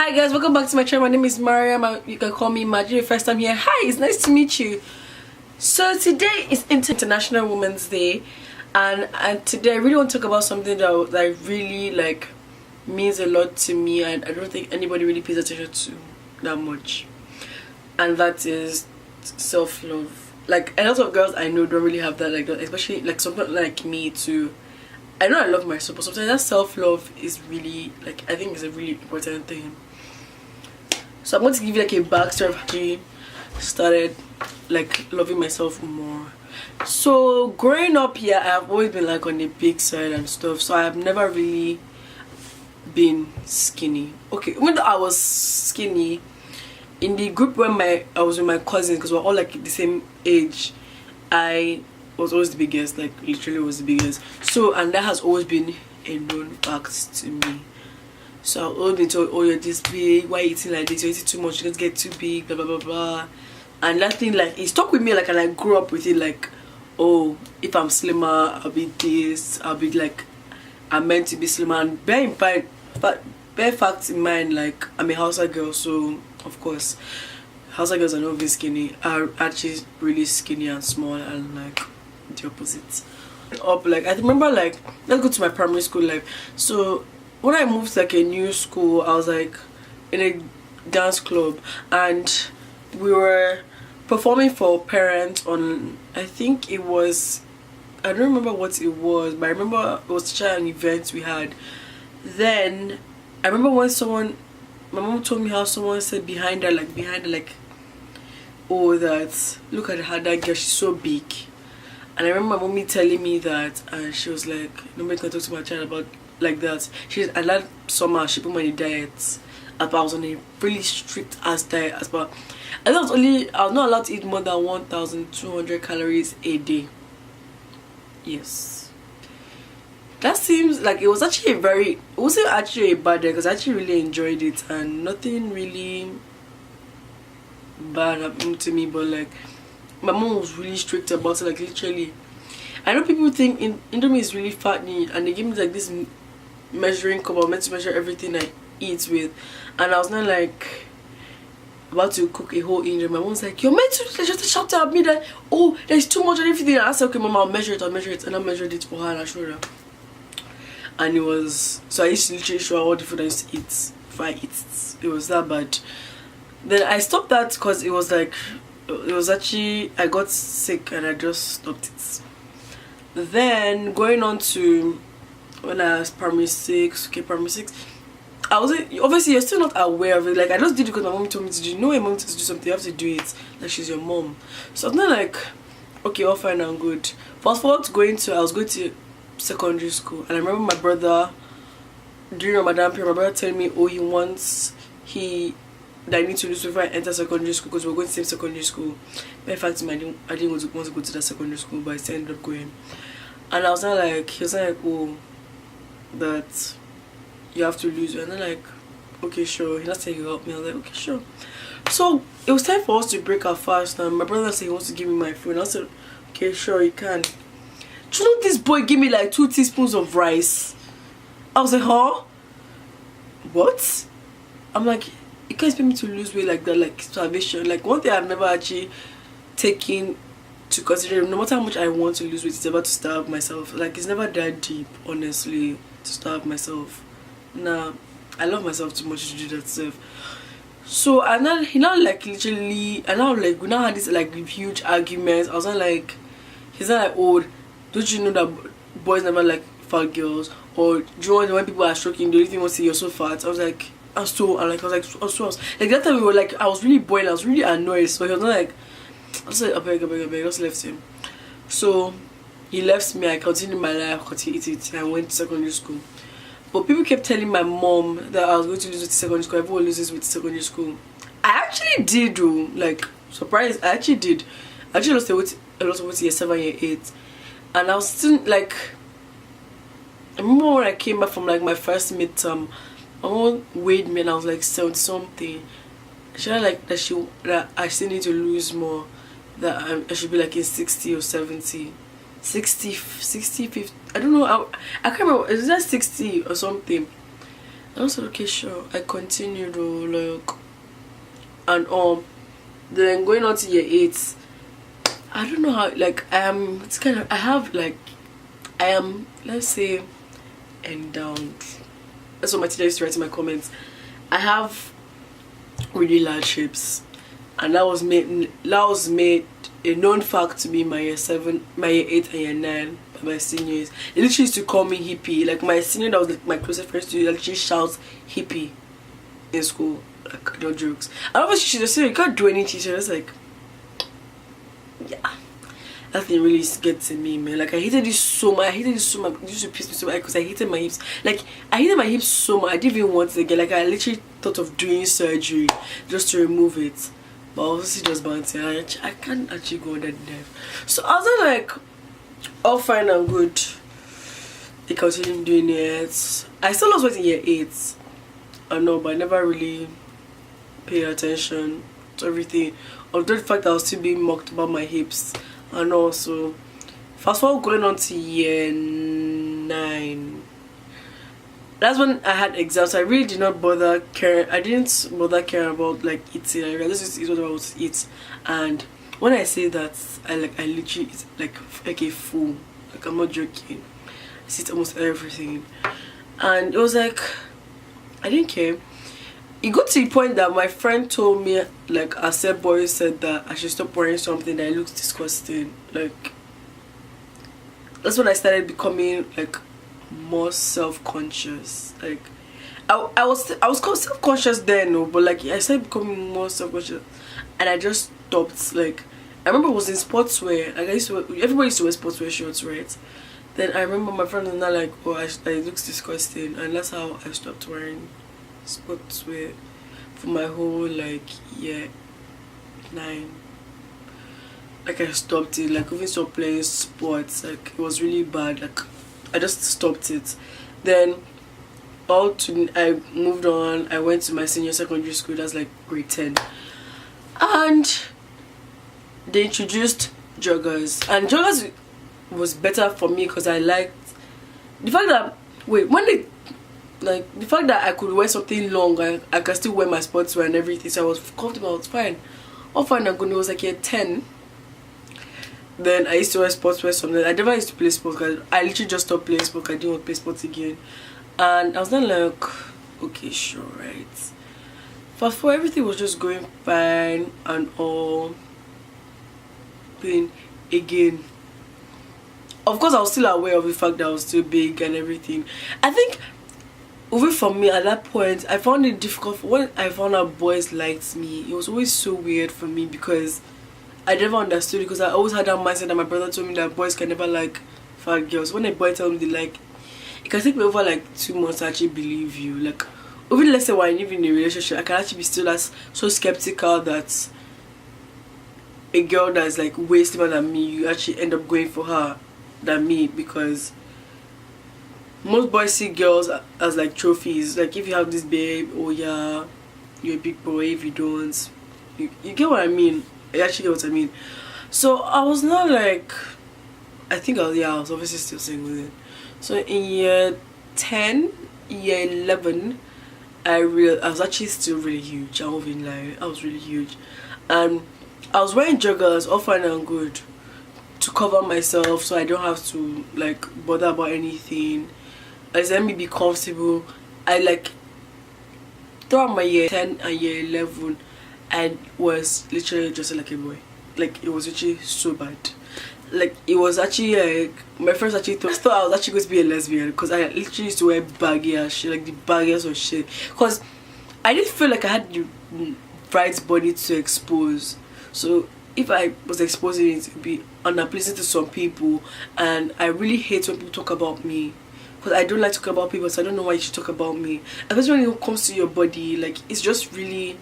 Hi guys, welcome back to my channel. My name is Mariam. You can call me Maji. Your first time here. Hi, it's nice to meet you. So today is International Women's Day, and today I really want to talk about something that really means a lot to me, and I don't think anybody really pays attention to that much, and that is self-love. Like, a lot of girls I know don't really have that, especially something like me too. I know I love myself, but sometimes that self-love is really, I think it's a really important thing. So I'm going to give you a backstory of how I started loving myself more. So growing up here, I have always been on the big side and stuff, so I have never really been skinny. Okay, even though I was skinny, in the group when I was with my cousins, because we're all the same age, I was always the biggest, literally was the biggest. So, and that has always been a known fact to me. So I've always been told, oh, you're this big, why are you eating like this, you're eating too much, you're going to get too big, blah blah blah blah. And that thing it stuck with me, and I grew up with it, oh, if I'm slimmer, I'll be this, I'll be I'm meant to be slimmer. And bear facts in mind, I'm a Hausa girl, so of course Hausa girls are not very skinny, are actually really skinny and small, and the opposite. Up I remember let's go to my primary school life. So when I moved to a new school, I was in a dance club, and we were performing for parents on, I think it was, I don't remember what it was, but I remember it was an event we had. Then I remember when my mom told me how someone said behind her, oh, that look at her, that girl, she's so big. And I remember my mommy telling me that, and she was like, nobody can talk to my child about that. And that summer she put me on a diet. I was on a really strict ass diet as well. And I was not allowed to eat more than 1,200 calories a day. Yes. That seems it was actually it wasn't actually a bad day, because I actually really enjoyed it, and nothing really bad happened to me, but my mom was really strict about it, literally. I know people think Indomie is really fattening, and they give me this measuring cup. I'm meant to measure everything I eat with, and I was not about to cook a whole Indomie. My mom was like, you're meant to just shout at me that, oh, there's too much and everything. And I said, okay mom, I'll measure it, and I measured it for her, and I showed her. And it was, so I used to literally show her all the food I used to eat if I eat it. It was that bad. Then I stopped that because it was actually, I got sick and I just stopped it. Then going on to when I was primary 6, I wasn't, obviously you're still not aware of it. I just did it because my mom told me to do. You know, your mom tells you to do something, you have to do it. She's your mom. So it's not okay, all fine and good. Fast forward to I was going to secondary school, and I remember my brother during Ramadan period, my brother telling me, oh, that I need to lose before I enter secondary school, because we're going to the same secondary school. But in fact, I didn't want to go to that secondary school, but I still ended up going. And I was not he was oh, that you have to lose. And I'm okay, sure. He not saying you help me. I was okay, sure. So it was time for us to break our fast, and my brother said he wants to give me my food. I said, okay, sure, you can. Do you know this boy gave me 2 teaspoons of rice? I was huh? What? I'm you can't expect me to lose weight like that, starvation. One thing I've never actually taken to consider, no matter how much I want to lose weight, it's about to starve myself. It's never that deep, honestly, to starve myself. Nah, I love myself too much to do that stuff. So he now literally, and now we now had this huge arguments. I was not he's not oh, don't you know that boys never fat girls? Or do you know when people are stroking, the only thing you want to say you're so fat? I was that time we were I was really boiling, I was really annoyed. So he was not I was I beg, I just left him. So he left me, I continued my life, continued eating, and I went to secondary school. But people kept telling my mom that I was going to lose weight to secondary school. Everyone loses weight to secondary school. I actually did though, surprised, I actually did. I actually lost a lot of weight year 7, year 8. And I was still I remember when I came back from my first midterm, my mom weighed me and I was 70 something. She had that I still need to lose more, that I should be in 60 or 70, 60, 50, I don't know, I can't remember, is that 60 or something? I was okay, sure. I continued like, and then going on to year 8, I don't know how, like, it's kind of, I have like, I am, let's say, endowed. That's what my teacher used to write in my comments. I have really large hips, and that was made a known fact to me in my year 7, my year 8 and year 9 by my seniors. They literally used to call me hippie. Like my senior that was like my closest friends to, literally shouts hippie in school. Like, no jokes. And obviously she just said you can't do anything. She was like, yeah. That thing really gets to me, man. Like I hated this so much. It used to piss me so much because I hated my hips. Like I hated my hips so much. I didn't even want it again. Like I literally thought of doing surgery just to remove it. But obviously just bouncing. I can't actually go on that depth. So I was like, all fine and good. They continued doing it. I still lost weight in year 8. I know, but I never really paid attention to everything. Although the fact that I was still being mocked about my hips. And also, fast forward going on to year 9. That's when I had exams. I really did not bother caring. I didn't bother caring about like eating. I realized this is what I want to eat. And when I say that, I literally eat like a fool. Like I'm not joking. I eat almost everything. And it was like, I didn't care. It got to the point that my friend told me, like, a set boy said that I should stop wearing something that looks disgusting. Like, that's when I started becoming like more self-conscious. Like, I was self-conscious then, no, but like I started becoming more self-conscious, and I just stopped. Like, I remember I was in sportswear. Like everybody used to wear sportswear shorts, right? Then I remember my friend was not like, oh, it looks disgusting, and that's how I stopped wearing sportswear for my whole like year 9. Like I stopped it. Like even stopped playing sports. Like it was really bad. Like I just stopped it. Then I moved on. I went to my senior secondary school. That's like grade 10, and they introduced joggers, and joggers was better for me because I liked the fact that the fact that I could wear something long, I can still wear my sportswear and everything, so I was comfortable. I was fine. All fine and good. It was like year 10. Then I used to wear sportswear something. I never used to play sports because I literally just stopped playing sports. I didn't want to play sports again. And I was then like, okay, sure, right. Fast forward, everything was just going fine and all. Then again, of course, I was still aware of the fact that I was still big and everything. I think, even for me at that point, I found it difficult. When I found out boys liked me, it was always so weird for me because I never understood it, because I always had that mindset that my brother told me that boys can never like fat girls. When a boy tells me they like, it can take me over like 2 months to actually believe you. Like, even let's say when I live in a relationship, I can actually be still so skeptical that a girl that's like way slimmer than me, you actually end up going for her than me, because most boys see girls as like trophies. Like if you have this babe, oh yeah, you're a big boy. If you don't, you get what I mean. You actually get what I mean. So I was not like, I was obviously still single then. So in year 10, year 11, I was actually still really huge. I won't even lie, I was really huge, and I was wearing joggers, all fine and good, to cover myself so I don't have to like bother about anything. Let me be comfortable. I like throughout my year 10 and year 11, I was literally just like a boy. Like it was literally so bad. Like it was actually like my friends actually thought I was actually going to be a lesbian, because I literally used to wear baggy ass shit, like the baggiest of shit, because I didn't feel like I had the right body to expose. So if I was exposing it, it would be unpleasant to some people, and I really hate when people talk about me, because I don't like to talk about people, so I don't know why you should talk about me. Especially when it comes to your body, like it's just really,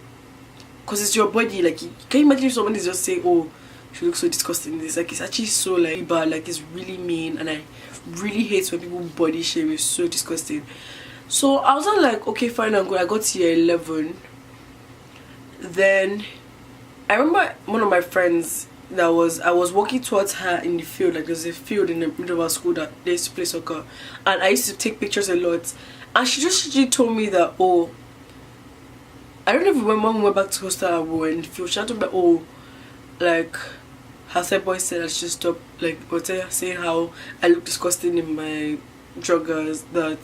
because it's your body. Like, can you imagine if someone is just saying, oh, she looks so disgusting in this? Like, it's actually so like bad, like it's really mean, and I really hate when people body shame. It's so disgusting. So I was not like, okay, fine and good. I got to year 11. Then I remember one of my friends I was walking towards her in the field. Like there's a field in the middle of our school that they used to play soccer, and I used to take pictures a lot. And she told me that, oh, I don't even remember when we went back to hostel and we were in the field. She told me, oh, like, her side boy said I should stop, like, saying how I look disgusting in my joggers, that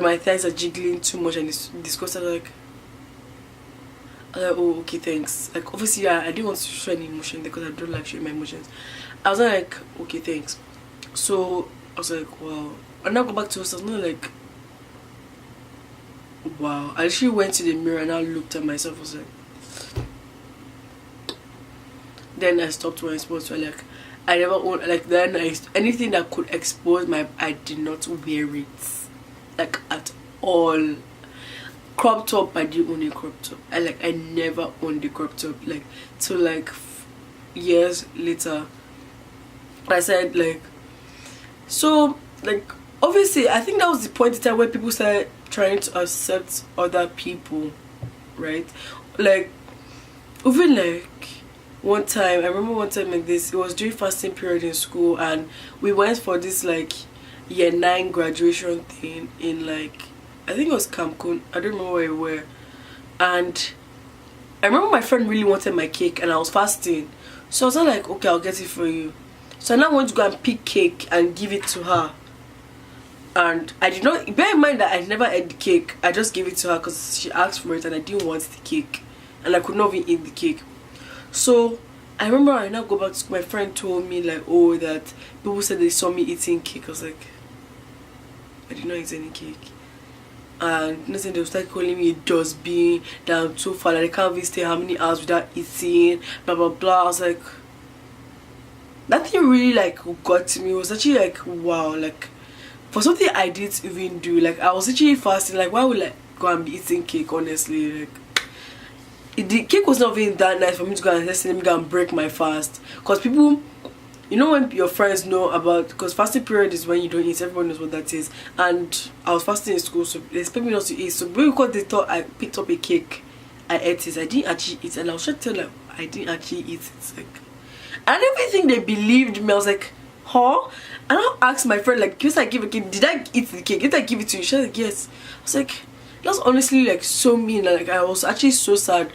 my thighs are jiggling too much and it's disgusting. I was like, oh, okay, thanks. Like, obviously, I didn't want to show any emotion because I don't like showing my emotions. I was like, okay, thanks. So I was like, wow. And now I go back to hostel. I was not like, wow. I actually went to the mirror and I looked at myself. I was like, then I stopped wearing sports wear. Like, I never owned, like, then anything that could expose I did not wear it, like, at all. Crop top, I didn't own a crop top. I never owned a crop top. Like, till like years later, I said, like, so, like, obviously, I think that was the point in time where people started trying to accept other people, right? Like, even like one time, I remember one time like this, it was during fasting period in school, and we went for this like year 9 graduation thing in like, I think it was Cancun. I don't remember where we were. And I remember my friend really wanted my cake and I was fasting. So I was like, okay, I'll get it for you. So I now went to go and pick cake and give it to her. And I did not, bear in mind that I never ate the cake. I just gave it to her because she asked for it and I didn't want the cake. And I could not even eat the cake. So I remember I now go back to school. My friend told me like, oh, that people said they saw me eating cake. I was like, I did not eat any cake. And nothing, they would start calling me a dustbin, that I'm too far, that I can't even stay how many hours without eating, blah blah blah. I was like, that thing really like got to me. It was actually like, wow, like for something I didn't even do. Like, I was actually fasting. Like, why would I go and be eating cake? Honestly, like, the cake was not even that nice for me to go and let me go and break my fast. Because people, you know, when your friends know about, because fasting period is when you don't eat, everyone knows what that is. And I was fasting in school, so they expect me not to eat. So because they thought I picked up a cake, I ate it. I didn't actually eat, and I was trying to tell them I didn't actually eat it. Like, and everything they believed me. I was like, huh? And I asked my friend, like, yes, I give a cake. Did I eat the cake? Did I give it to you? She was like, yes. I was like, that's honestly like so mean. And like, I was actually so sad.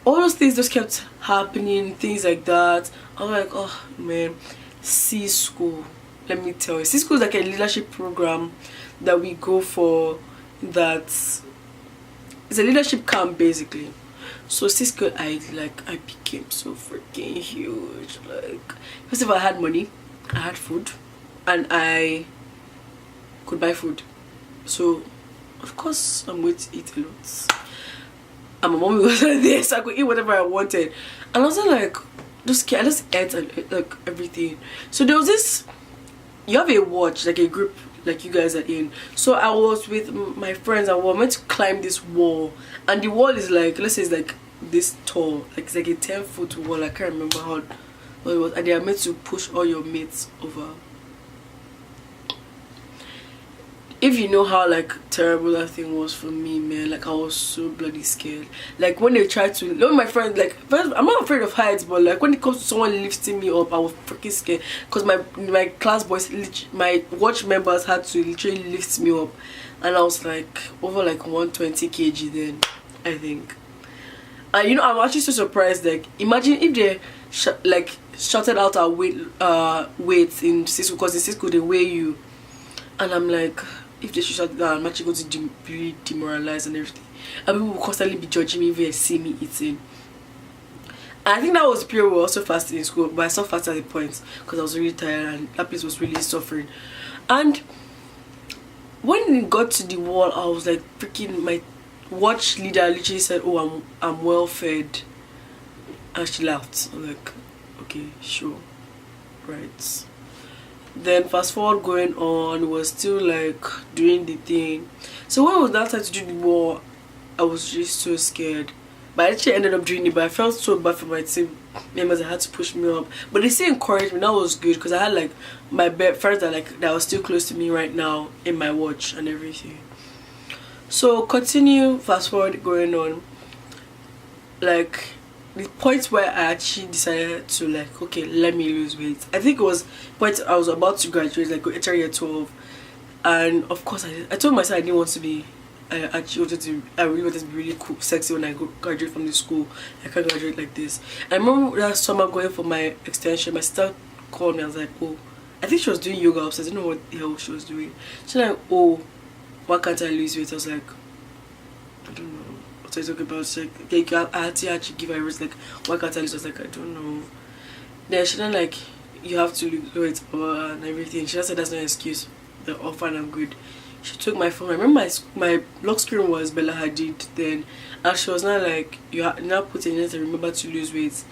All those things just kept happening, things like that. I was like, oh man, C school. Let me tell you, C school is like a leadership program that we go for. That it's a leadership camp basically. So C school, I became so freaking huge. Like, first of all, I had money, I had food, and I could buy food. So of course I'm going to eat a lot. And my mom was there, so I could eat whatever I wanted. And I was like, I just ate like everything. So there was this, you have a watch, like a group like you guys are in. So I was with my friends and we were meant to climb this wall. And the wall is like, let's say it's like this tall. Like it's like a 10-foot wall. I can't remember how it was. And they are meant to push all your mates over. If you know how like terrible that thing was for me, man, like I was so bloody scared. Like when they tried to, when my friend, like first, I'm not afraid of heights, but like when it comes to someone lifting me up, I was freaking scared because my class boys, my watch members had to literally lift me up, and I was like over like 120 kg then, I think. And you know, I'm actually so surprised. Like imagine if they like shouted out our weights in Cisco, because in Cisco they weigh you, and I'm like, if they should shut down, I'm actually going to be demoralized and everything. And people will constantly be judging me if they see me eating. And I think that was the period we were also fasting in school, but I stopped fasting at the point because I was really tired and that place was really suffering. And when it got to the wall, I was like freaking, my watch leader literally said, oh, I'm well fed. And she laughed. I'm like, okay, sure, right. Then fast forward going on, was still like doing the thing. So when it was that time to do the wall, I was just so scared. But I actually ended up doing it, but I felt so bad for my team members that had to push me up. But they still encouraged me. That was good because I had like my friends that were still close to me right now in my watch and everything. So continue fast forward going on. Like the point where I actually decided to okay, let me lose weight. I think it was point I was about to graduate, like enter year 12, And of course I told myself I didn't want to be, I really wanted to be really cool, sexy when I graduate from the school. I can't graduate like this. I remember that summer going for my extension, my sister called me. I was like, oh, I think she was doing yoga upstairs. I don't know what the hell she was doing. She's like, oh, why can't I lose weight? I was like, I don't know what are you talking about. She's like, okay, I had to actually give her a rest. Like, why can't I lose? I was like, I don't know. Then she then like, you have to lose weight and everything. She just said that's not an excuse. They're all fine and good. She took my phone. I remember my lock screen was Bella Hadid then, and she was not like, you have now put in it and remember to lose weight.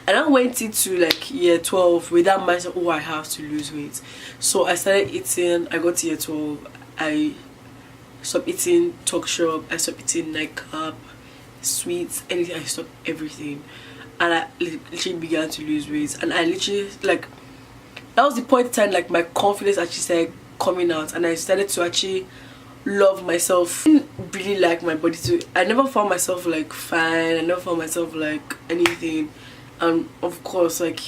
And I went into like year 12 with that mindset, oh, I have to lose weight. So I started eating. I got to year 12. I stopped eating talk shop. I stopped eating nightcap, sweets, anything. I stopped everything, and I literally began to lose weight. And I literally like, that was the point in time like my confidence actually started coming out, and I started to actually love myself. I didn't really like my body too. I never found myself like fine. I never found myself like anything. And of course, like,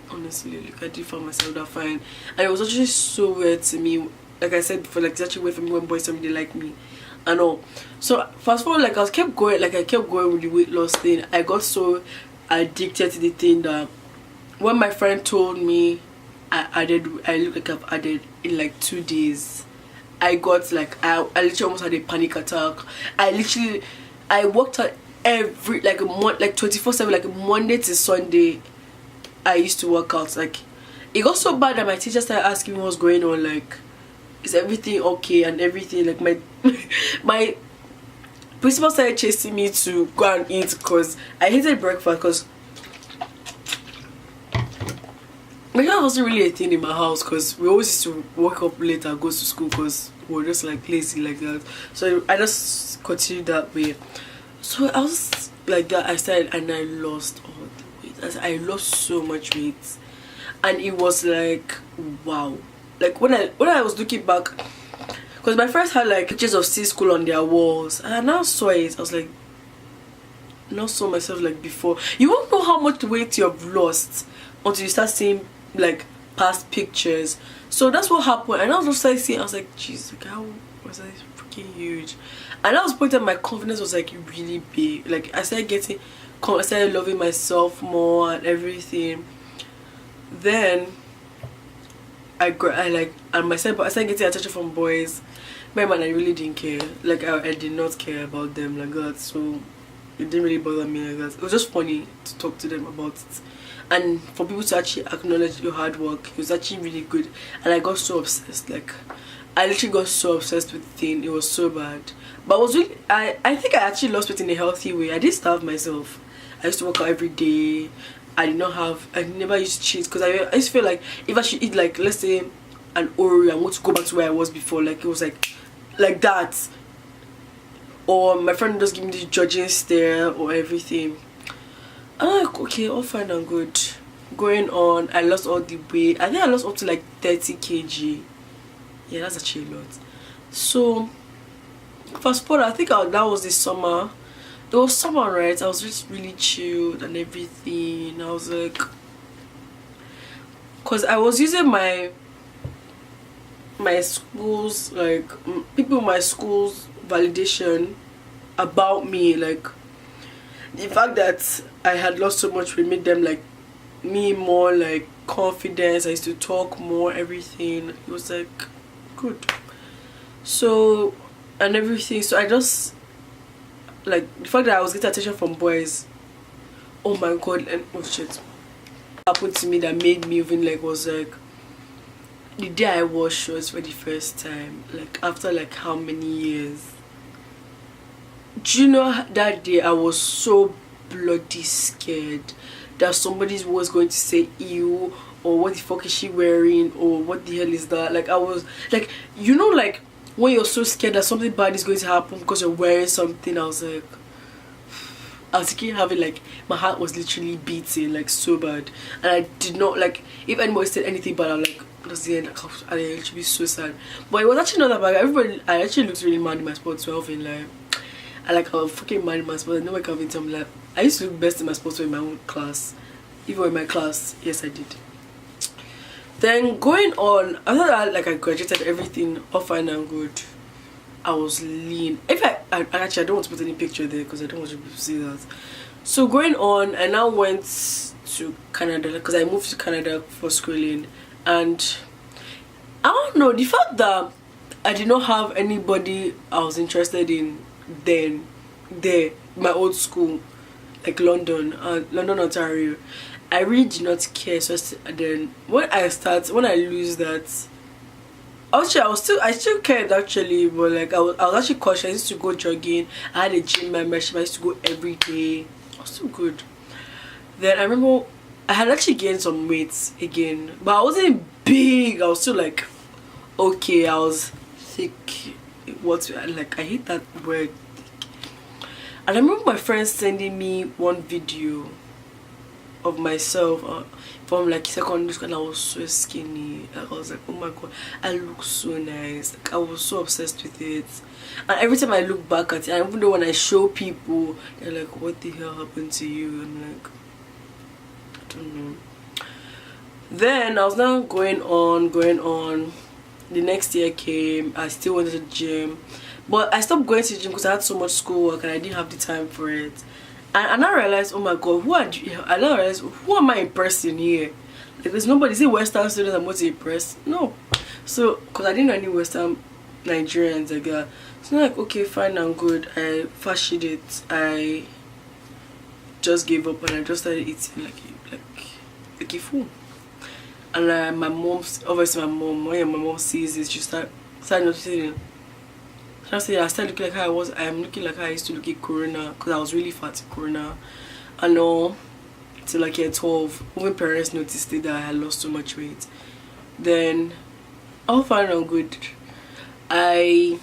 honestly, like, I did find myself that fine. And it was actually so weird to me. Like I said before, like, it's actually weird for me when boys tell me they like me and all. So fast forward, like, I kept going with the weight loss thing. I got so addicted to the thing that when my friend told me I look like I've added in like 2 days, I got like, I literally almost had a panic attack. I worked out every like a month, like 24/7, like Monday to Sunday. I used to work out. Like, it got so bad that my teacher started asking me what's going on, like, is everything okay and everything. Like, my my principal started chasing me to go and eat because I hated breakfast, because breakfast wasn't really a thing in my house, because we always used to wake up late and go to school because we were just like lazy like that. So I just continued that way. So I was like that. I started and I lost all the weight. I lost so much weight, and it was like, wow. Like when I was looking back, because my friends had like pictures of C-school on their walls, and I now saw it. I was like, not saw myself like before. You won't know how much weight you have lost until you start seeing like past pictures. So that's what happened. And I was just like seeing, I was like, jeez, like, how was I freaking huge? And that was the point that my confidence was like really big. Like, I started loving myself more and everything. Then I started getting attention from boys. My man, I really didn't care. Like, I did not care about them like that. So it didn't really bother me like that. It was just funny to talk to them about it, and for people to actually acknowledge your hard work. It was actually really good. And I got so obsessed. Like, I literally got so obsessed with the thing. It was so bad. But I was really, I think I actually lost weight in a healthy way. I did starve myself. I used to work out every day. I never used to cheat, because I used to feel like if I should eat, like, let's say an Oreo, I want to go back to where I was before. Like, it was like that. Or my friend just give me this judging stare or everything. I'm like, okay, all fine and good. Going on, I lost all the weight. I think I lost up to like 30 kg. Yeah, that's actually a lot. So fast forward, I think that was this summer. It was summer, right? I was just really chilled and everything. I was like, because I was using my school's, like, people in my school's validation about me, like the fact that I had lost so much weight made them like me more like confidence. I used to talk more, everything. It was like good. So and everything. So I just like the fact that I was getting attention from boys. Oh my god, and oh shit. Happened to me that made me even like was like the day I wore shorts for the first time, like after like how many years. Do you know that day I was so bloody scared that somebody was going to say ew, or what the fuck is she wearing, or what the hell is that? Like, I was like, you know, like when you're so scared that something bad is going to happen because you're wearing something. I was thinking, having like my heart was literally beating like so bad, and I did not like, if anybody said anything bad, I'm like, that's the end. I'd actually be so sad. But it was actually not that bad. I actually looked really mad in my sport 12 in like, I like I was fucking mad in my sport. I never Calvin time like I used to look best in my sports in my own class. Even in my class, yes I did. Then going on, after that, like I graduated, everything all fine and good. I was lean. If I actually, I don't want to put any picture there because I don't want you to see that. So going on, I now went to Canada because I moved to Canada for schooling, and I don't know, the fact that I did not have anybody I was interested in then there, my old school, like London, Ontario. I really did not care. So then when I lose that, actually I still cared actually, but like I was actually cautious. I used to go jogging. I had a gym membership. I used to go every day. I was still good. Then I remember I had actually gained some weight again, but I wasn't big. I was still like okay. I was thick. What, like, I hate that word. And I remember my friends sending me one video of myself from like secondary school, and I was so skinny. Like, I was like, oh my god, I look so nice. Like, I was so obsessed with it. And every time I look back at it, and even though when I show people, they're like, what the hell happened to you? I'm like, I don't know. Then I was now going on. The next year came. I still went to the gym, but I stopped going to the gym because I had so much schoolwork and I didn't have the time for it. And I realized, oh my god, I now realized, who am I impressing here? Like, there's nobody. Is it Western students I'm going to impress? No. So because I didn't know any Western Nigerians like that, so I'm like, okay, fine and good. I fashion it. I just gave up and I just started eating like a fool. And my mom's, obviously my mom, when my mom sees it, she started noticing. I started looking like how I was. I'm looking like how I used to look at Corona, because I was really fat in Corona. And all, till like year 12, when parents noticed it, that I had lost so much weight. Then, all fine and good. I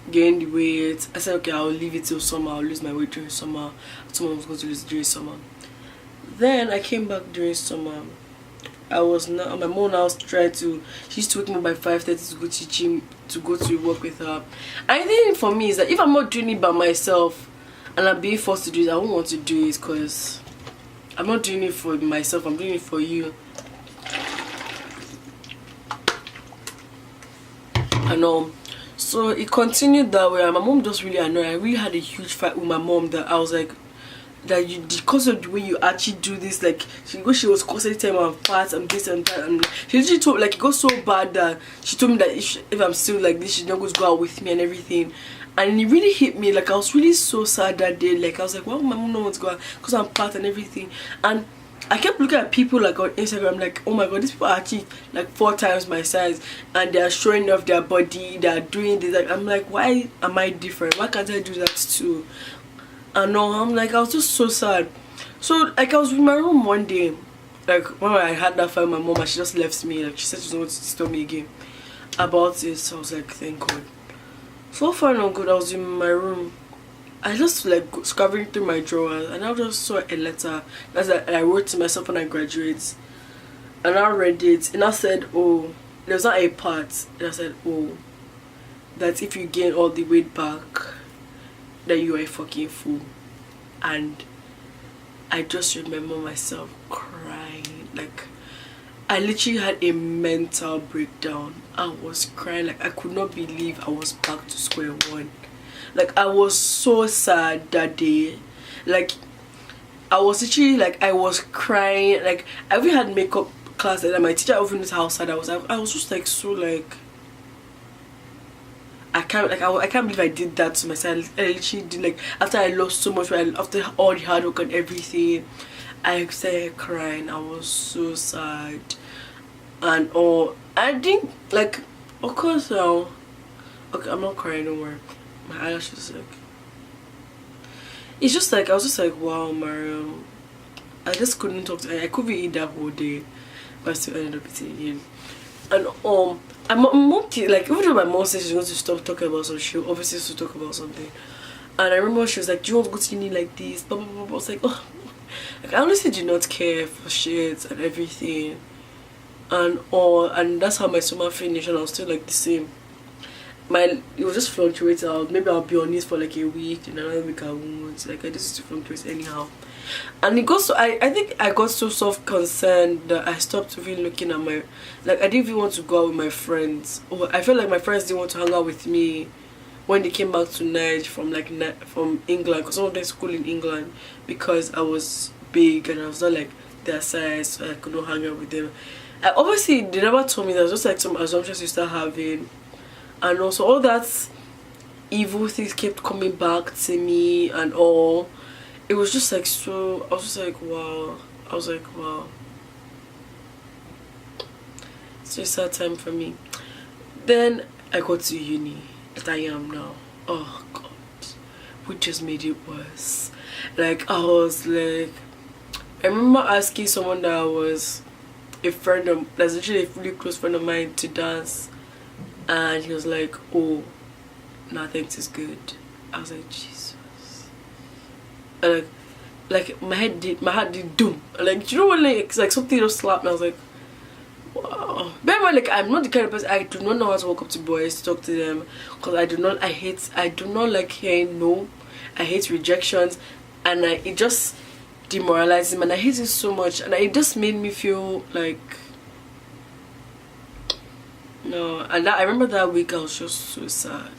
gained the weight. I said, okay, I'll leave it till summer. I'll lose my weight during summer. Someone was going to lose it during summer. Then I came back during summer. I was not. My mom now trying to. She used to wake me up by 5:30 to go to gym, to go to work with her. And the thing for me is that if I'm not doing it by myself and I'm being forced to do it, I won't want to do it because I'm not doing it for myself. I'm doing it for you. And so it continued that way. And my mom just really annoyed. I really had a huge fight with my mom that I was like, that you, because of the way you actually do this, like she was constantly telling me I'm fat, I'm this and that, and she literally told, like, it got so bad that she told me that if I'm still like this, she's not going to go out with me and everything. And it really hit me. Like, I was really so sad that day. Like, I was like, why would my mom not want to go out? Because I'm fat and everything. And I kept looking at people like on Instagram, like, oh my god, these people are actually like 4 times my size and they're showing off their body, they're doing this. Like, I'm like, why am I different? Why can't I do that too? And no, I'm like, I was just so sad. So like, I was in my room one day, like when I had that fight with my mom, and she just left me. Like, she said she doesn't want to disturb me again about it. So I was like, thank god. So far and good. I was in my room. I just like scouring through my drawers, and I just saw a letter that I wrote to myself when I graduate. And I read it, and I said, oh, there's not a part. And I said, oh, that if you gain all the weight back, that you are a fucking fool. And I just remember myself crying. Like, I literally had a mental breakdown. I was crying. Like, I could not believe I was back to square one. Like, I was so sad that day. Like, I was literally like, I was crying. Like, I even had makeup class and my teacher even knew how sad I was. I was just like, so like, I can't believe I did that to myself. I literally did, like, after I lost so much weight, after all the hard work and everything, I started crying. I was so sad. And I think, like, of course now, okay, I'm not crying no more. My eyelashes, like, it's just like, I was just like, wow, Mariam, I just couldn't talk to her. I could be eat that whole day, but I still ended up eating again. And my mom, like, even though my mom said she's going to stop talking about something, she obviously has to talk about something. And I remember she was like, do you want to go to uni like this? Blah, blah, blah, blah. I was like, oh, like, I honestly did not care for shit and everything. And that's how my summer finished, and I was still like the same. it was just fluctuating out. Maybe I'll be on this for like a week, and another week I won't. Like I just fluctuate anyhow. And it goes so I think I got so self-concerned that I stopped even looking at my, like I didn't even want to go out with my friends. Or I felt like my friends didn't want to hang out with me when they came back to Nigeria from England, because some of them school in England, because I was big and I was not like their size, so I could not hang out with them. Obviously they never told me that. It was just like some assumptions you start having, and also all that evil things kept coming back to me and all. It was just like so, I was just like wow. I was like wow. It's just a sad time for me. Then I got to uni that I am now. Oh god, we just made it worse. Like I was like, I remember asking someone that was a friend of, that's actually a really close friend of mine, to dance, and he was like, oh, nothing is good. I was like, Jesus. And like my heart did doom. Like, you know when like it's like something just slapped me. I was like, wow. Bear in mind, like I'm not the kind of person, I do not know how to walk up to boys to talk to them, because I do not like hearing no. I hate rejections, and it just demoralizes me, and I hate it so much, and it just made me feel like no. And I remember that week I was just so sad.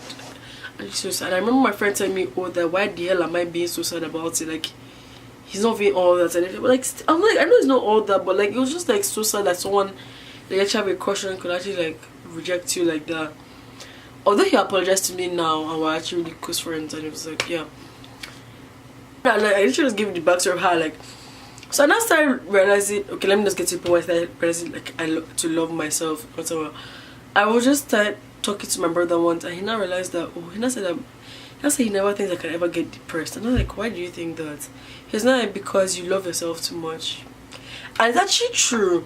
So sad. I remember my friend telling me, oh, that why the hell am I being so sad about it? Like, he's not being all that. And like, I'm like, I know it's not all that, but like, it was just like so sad that someone like actually have a crush on could actually like reject you like that. Although he apologized to me now, and we're actually really close friends, and it was like, yeah. And like, I literally just gave the backstory of how, like, so I now started realizing, okay, let me just get to the point where I started realizing like to love myself, whatever. I will just start talking to my brother once, and he now realized that, oh, he now said that, he never thinks I can ever get depressed. And I'm like, why do you think that? He's not like, because you love yourself too much. And it's actually true.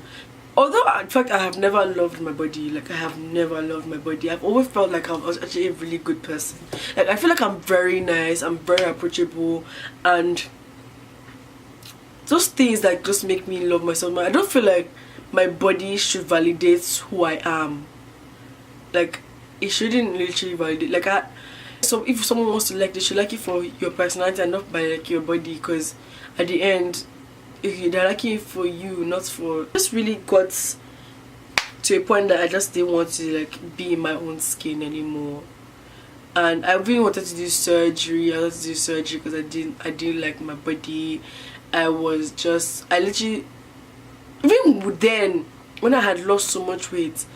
Although in fact I have never loved my body, like I have never loved my body. I've always felt like I was actually a really good person. Like I feel like I'm very nice, I'm very approachable, and those things that just make me love myself. I don't feel like my body should validate who I am. Like it shouldn't literally validate. Like so if someone wants to like, they should like you for your personality and not by like your body, because at the end they're liking it for you, not for. Just really got to a point that I just didn't want to like be in my own skin anymore, and I really wanted to do surgery. I wanted to do surgery because I didn't like my body. I literally, even then when I had lost so much weight,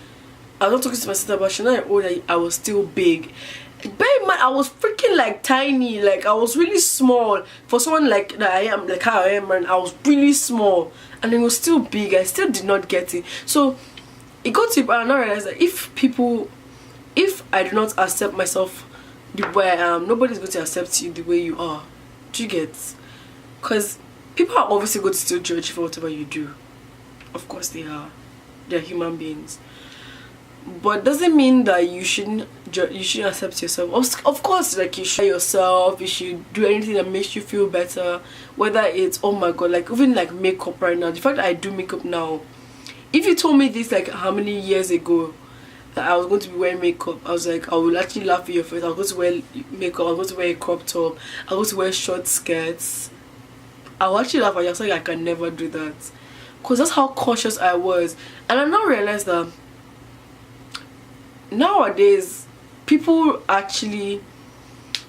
I was not talking to my sister about, she know I was still big. Bear in mind, I was freaking like tiny, like I was really small for someone like that I am, like how I am, and I was really small, and it was still big. I still did not get it. So it got to, and I realized that if I do not accept myself the way I am, nobody's going to accept you the way you are. Do you get? Because people are obviously going to still judge you for whatever you do. Of course they are. They're human beings. But doesn't mean that you shouldn't accept yourself. Of course, like you should yourself, you should do anything that makes you feel better. Whether it's, oh my god, like even like makeup right now. The fact that I do makeup now, if you told me this like how many years ago that I was going to be wearing makeup, I was like, I will actually laugh in your face. I was going to wear makeup, I was going to wear a crop top, I was going to wear short skirts. I will actually laugh at you. I was like, I can never do that, because that's how cautious I was. And I now realize that nowadays people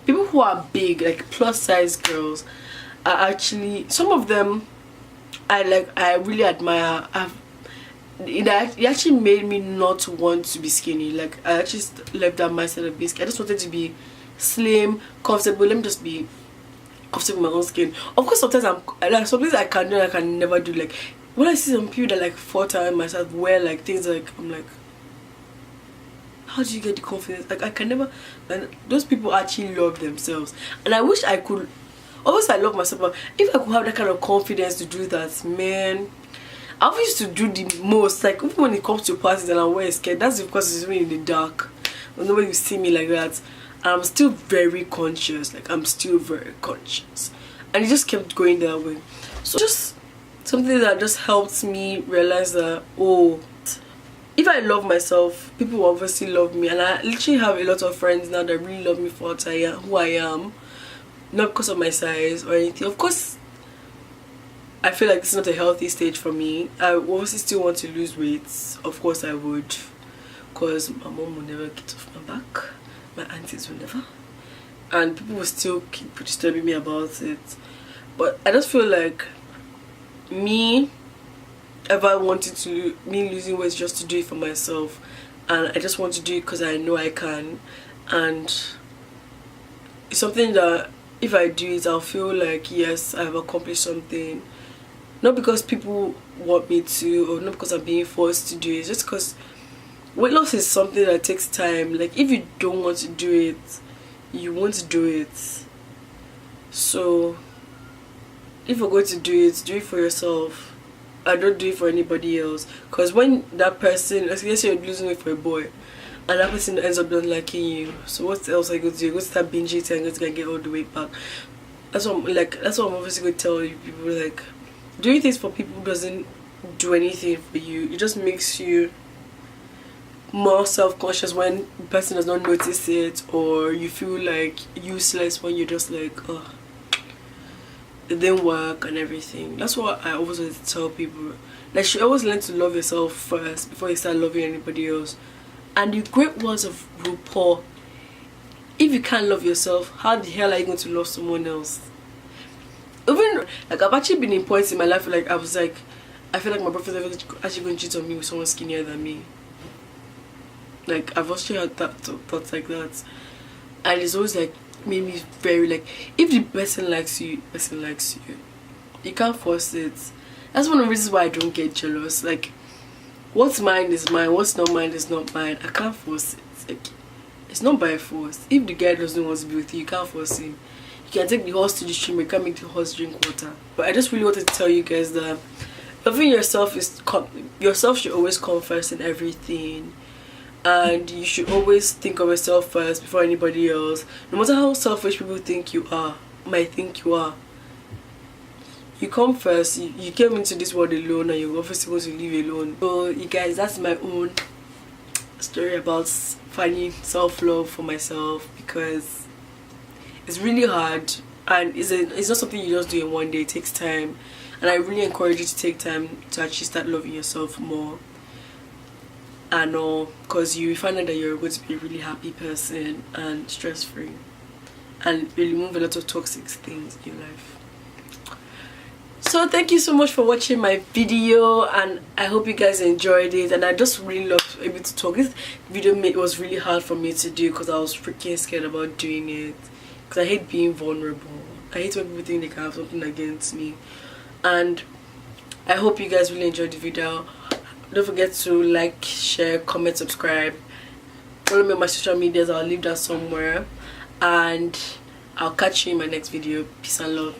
who are big, like plus size girls, are actually, some of them I really admire. It actually made me not want to be skinny. Like I actually left that mindset of being skinny. I just wanted to be slim, comfortable. Let me just be comfortable with my own skin. Of course sometimes some things I can do, I can never do. Like when I see some people that like 4 times myself wear like things, like I'm like, how do you get the confidence? Like I can never. And those people actually love themselves, and I wish I could. Obviously I love myself, but if I could have that kind of confidence to do that, man, I used to do the most. Like even when it comes to parties and I wear a skirt, that's because it's really in the dark, when nobody will see me like that. And I'm still very conscious. Like I'm still very conscious, and it just kept going that way. So just something that just helped me realize that, oh, if I love myself, people will obviously love me. And I literally have a lot of friends now that really love me for what I am, who I am, not because of my size or anything. Of course, I feel like this is not a healthy stage for me. I obviously still want to lose weight. Of course I would, because my mom will never get off my back, my aunties will never, and people will still keep disturbing me about it. But I just feel like me losing weight just to do it for myself, and I just want to do it because I know I can, and it's something that if I do it, I'll feel like yes, I've accomplished something. Not because people want me to, or not because I'm being forced to do it, just because weight loss is something that takes time. Like, if you don't want to do it, you won't do it. So if you're going to do it for yourself. I don't do it for anybody else. Because when that person, let's say you're losing weight for a boy, and that person ends up not liking you, so what else are you going to do? You're going to start binge eating and going to get all the weight back. That's what I'm obviously going to tell you people, like, doing things for people doesn't do anything for you. It just makes you more self-conscious when the person does not notice it, or you feel like useless when you're just like, oh, it didn't work and everything. That's what I always want to tell people. Like, you always learn to love yourself first before you start loving anybody else. And the great words of RuPaul, if you can't love yourself, how the hell are you going to love someone else? Even like, I've actually been in points in my life where, like, I was like, I feel like my boyfriend's actually going to cheat on me with someone skinnier than me. Like, I've actually had thoughts like that, and it's always like made me very like, if the person likes you, you can't force it. That's one of the reasons why I don't get jealous. Like, what's mine is mine, what's not mine is not mine. I can't force it. Like, it's not by force. If the guy doesn't want to be with you, you can't force him. You can take the horse to the stream, you can't make the horse drink water. But I just really wanted to tell you guys that loving yourself yourself should always come first in everything. And you should always think of yourself first before anybody else. No matter how selfish people might think you are. You come first. You came into this world alone, and you're obviously going to leave alone. So you guys, that's my own story about finding self-love for myself, because it's really hard, and it's not something you just do in one day. It takes time, and I really encourage you to take time to actually start loving yourself more. And all, because you find out that you're going to be a really happy person and stress-free, and you remove a lot of toxic things in your life. So thank you so much for watching my video, and I hope you guys enjoyed it. And I just really loved able to talk. This video was really hard for me to do because I was freaking scared about doing it, because I hate being vulnerable. I hate when people think they can have something against me. And I hope you guys really enjoyed the video. Don't forget to like, share, comment, subscribe. Follow me on my social medias. I'll leave that somewhere. And I'll catch you in my next video. Peace and love.